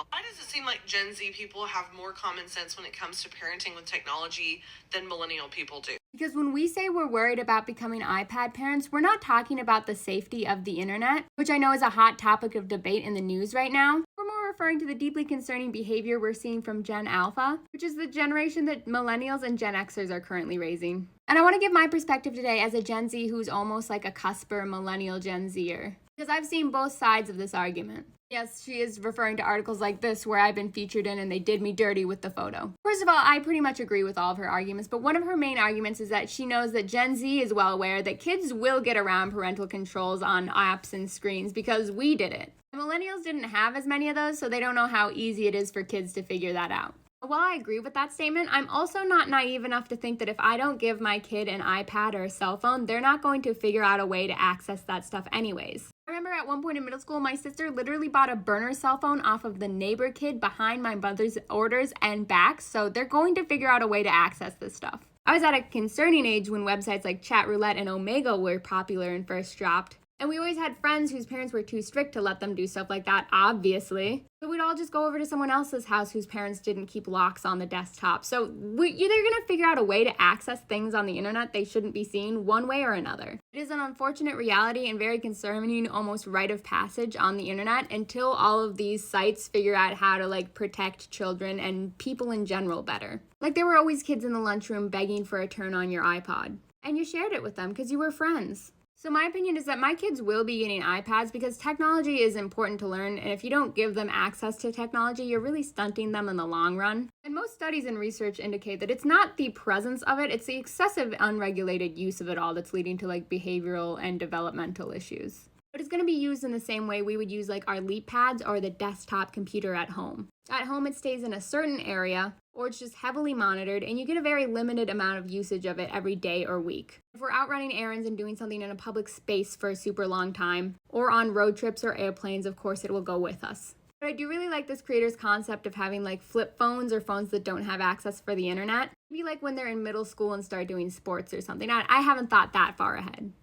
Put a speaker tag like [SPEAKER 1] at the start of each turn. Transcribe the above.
[SPEAKER 1] Why does it seem like Gen Z people have more common sense when it comes to parenting with technology than millennial people do?
[SPEAKER 2] Because when we say we're worried about becoming iPad parents, we're not talking about the safety of the internet, which I know is a hot topic of debate in the news right now. We're more referring to the deeply concerning behavior we're seeing from Gen Alpha, which is the generation that millennials and Gen Xers are currently raising. And I want to give my perspective today as a Gen Z who's almost like a cusper millennial Gen Zer, because I've seen both sides of this argument. Yes, she is referring to articles like this where I've been featured in and they did me dirty with the photo. First of all, I pretty much agree with all of her arguments, but one of her main arguments is that she knows that Gen Z is well aware that kids will get around parental controls on apps and screens because we did it. Millennials didn't have as many of those, so they don't know how easy it is for kids to figure that out. While I agree with that statement, I'm also not naive enough to think that if I don't give my kid an iPad or a cell phone, they're not going to figure out a way to access that stuff anyways. I remember at one point in middle school, my sister literally bought a burner cell phone off of the neighbor kid behind my mother's orders and back, so they're going to figure out a way to access this stuff. I was at a concerning age when websites like Chatroulette and Omega were popular and first dropped. And we always had friends whose parents were too strict to let them do stuff like that, obviously. So we'd all just go over to someone else's house whose parents didn't keep locks on the desktop. So they're going to figure out a way to access things on the internet they shouldn't be seeing one way or another. It is an unfortunate reality and very concerning, almost rite of passage on the internet until all of these sites figure out how to protect children and people in general better. Like there were always kids in the lunchroom begging for a turn on your iPod. And you shared it with them because you were friends. So my opinion is that my kids will be getting iPads because technology is important to learn, and if you don't give them access to technology, you're really stunting them in the long run. And most studies and research indicate that it's not the presence of it, it's the excessive unregulated use of it all that's leading to behavioral and developmental issues. But it's going to be used in the same way we would use our Leap pads or the desktop computer at home. At home, it stays in a certain area, or it's just heavily monitored, and you get a very limited amount of usage of it every day or week. If we're out running errands and doing something in a public space for a super long time, or on road trips or airplanes, of course it will go with us. But I do really like this creator's concept of having flip phones or phones that don't have access for the internet. Maybe when they're in middle school and start doing sports or something. I haven't thought that far ahead.